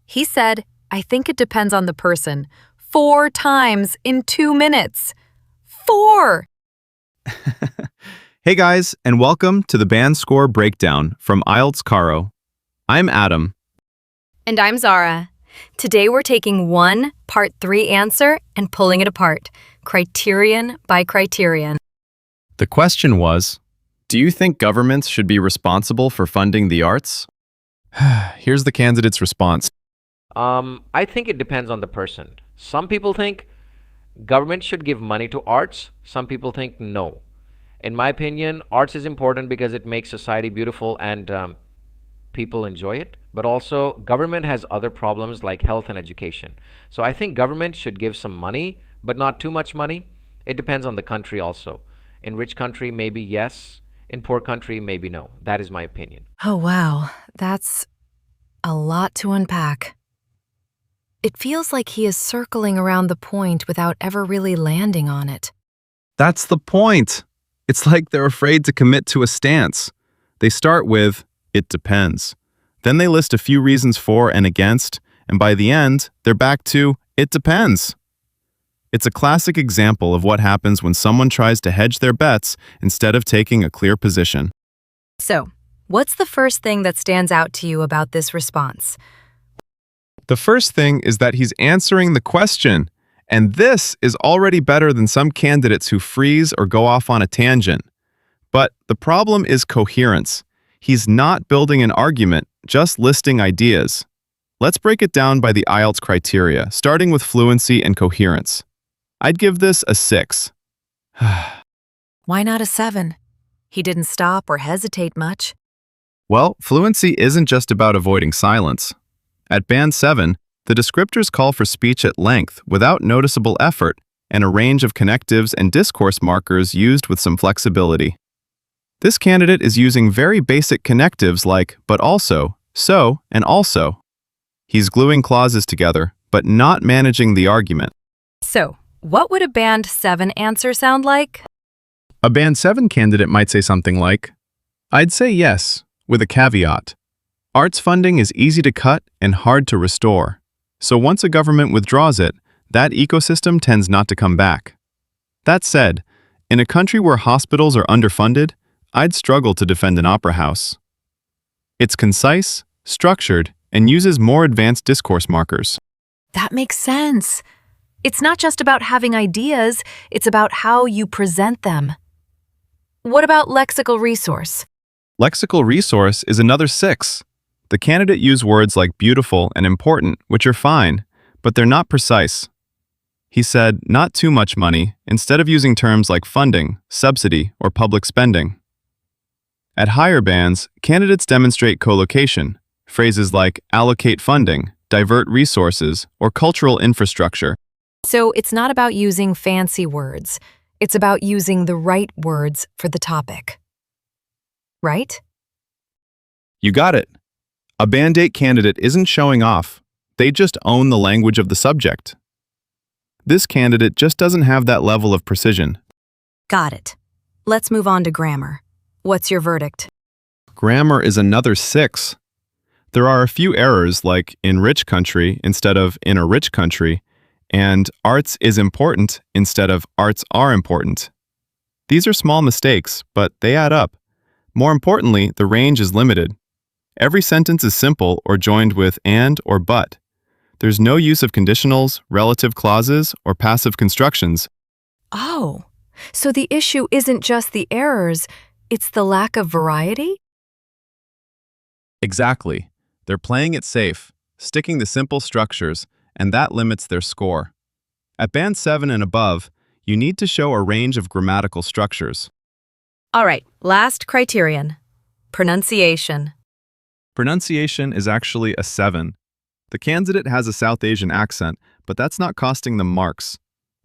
He said, I think it depends on the person. 4 times in 2 minutes. 4! Hey guys, and welcome to the band score breakdown from IELTS Karo. I'm Adam. And I'm Zara. Today we're taking one Part 3 answer and pulling it apart, criterion by criterion. The question was, do you think governments should be responsible for funding the arts? Here's the candidate's response. I think it depends on the person. Some people think government should give money to arts. Some people think no. In my opinion, arts is important because it makes society beautiful and people enjoy it. But also, government has other problems like health and education. So I think government should give some money, but not too much money. It depends on the country also. In rich country, maybe yes. In poor country, maybe no. That is my opinion. Oh, wow. That's a lot to unpack. It feels like he is circling around the point without ever really landing on it. That's the point. It's like they're afraid to commit to a stance. They start with, it depends. Then they list a few reasons for and against, and by the end, they're back to, it depends. It's a classic example of what happens when someone tries to hedge their bets instead of taking a clear position. So, what's the first thing that stands out to you about this response? The first thing is that he's answering the question, and this is already better than some candidates who freeze or go off on a tangent. But the problem is coherence. He's not building an argument, just listing ideas. Let's break it down by the IELTS criteria, starting with fluency and coherence. I'd give this a 6. Why not a 7? He didn't stop or hesitate much. Well, fluency isn't just about avoiding silence. At Band 7, the descriptors call for speech at length without noticeable effort and a range of connectives and discourse markers used with some flexibility. This candidate is using very basic connectives like but also, so, and also. He's gluing clauses together, but not managing the argument. So, what would a Band 7 answer sound like? A Band 7 candidate might say something like, I'd say yes, with a caveat. Arts funding is easy to cut and hard to restore. So once a government withdraws it, that ecosystem tends not to come back. That said, in a country where hospitals are underfunded, I'd struggle to defend an opera house. It's concise, structured, and uses more advanced discourse markers. That makes sense. It's not just about having ideas, it's about how you present them. What about lexical resource? Lexical resource is another 6. The candidate used words like beautiful and important, which are fine, but they're not precise. He said, not too much money, instead of using terms like funding, subsidy, or public spending. At higher bands, candidates demonstrate collocation, phrases like allocate funding, divert resources, or cultural infrastructure. So it's not about using fancy words. It's about using the right words for the topic. Right? You got it. A Band 8 candidate isn't showing off. They just own the language of the subject. This candidate just doesn't have that level of precision. Got it. Let's move on to grammar. What's your verdict? Grammar is another 6. There are a few errors like in rich country instead of in a rich country, and arts is important instead of arts are important. These are small mistakes, but they add up. More importantly, the range is limited. Every sentence is simple or joined with and or but. There's no use of conditionals, relative clauses, or passive constructions. Oh, so the issue isn't just the errors, it's the lack of variety? Exactly. They're playing it safe, sticking to simple structures, and that limits their score. At Band 7 and above, you need to show a range of grammatical structures. All right, last criterion. Pronunciation. Pronunciation is actually a 7. The candidate has a South Asian accent, but that's not costing them marks.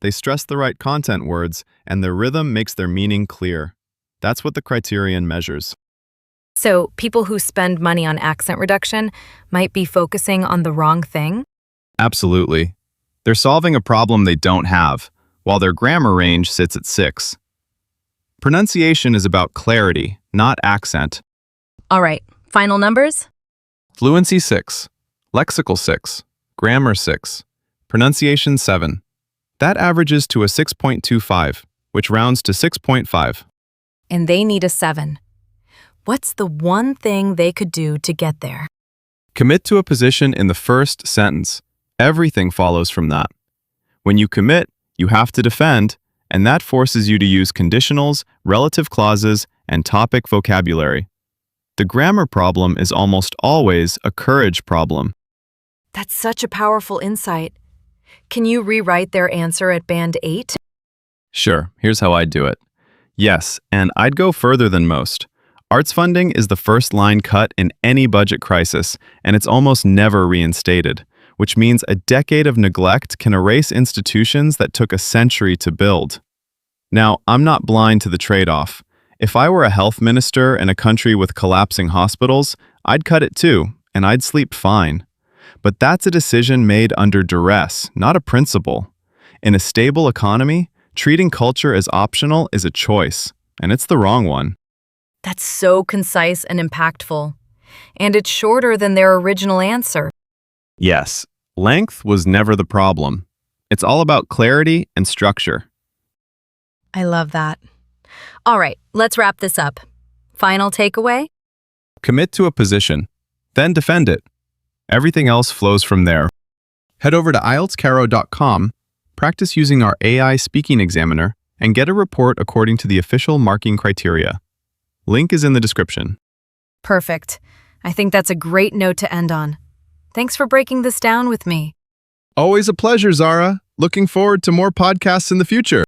They stress the right content words, and their rhythm makes their meaning clear. That's what the criterion measures. So people who spend money on accent reduction might be focusing on the wrong thing? Absolutely. They're solving a problem they don't have, while their grammar range sits at 6. Pronunciation is about clarity, not accent. All right, final numbers? Fluency 6. lexical 6, grammar 6, pronunciation 7. That averages to a 6.25, which rounds to 6.5. And they need a 7. What's the one thing they could do to get there? Commit to a position in the first sentence. Everything follows from that. When you commit, you have to defend, and that forces you to use conditionals, relative clauses, and topic vocabulary. The grammar problem is almost always a courage problem. That's such a powerful insight. Can you rewrite their answer at Band 8? Sure, here's how I'd do it. Yes, and I'd go further than most. Arts funding is the first line cut in any budget crisis, and it's almost never reinstated, which means a decade of neglect can erase institutions that took a century to build. Now, I'm not blind to the trade-off. If I were a health minister in a country with collapsing hospitals, I'd cut it too, and I'd sleep fine. But that's a decision made under duress, not a principle. In a stable economy, treating culture as optional is a choice, and it's the wrong one. That's so concise and impactful. And it's shorter than their original answer. Yes, length was never the problem. It's all about clarity and structure. I love that. All right, let's wrap this up. Final takeaway? Commit to a position, then defend it. Everything else flows from there. Head over to IELTSKaro.com, practice using our AI speaking examiner, and get a report according to the official marking criteria. Link is in the description. Perfect. I think that's a great note to end on. Thanks for breaking this down with me. Always a pleasure, Zara. Looking forward to more podcasts in the future.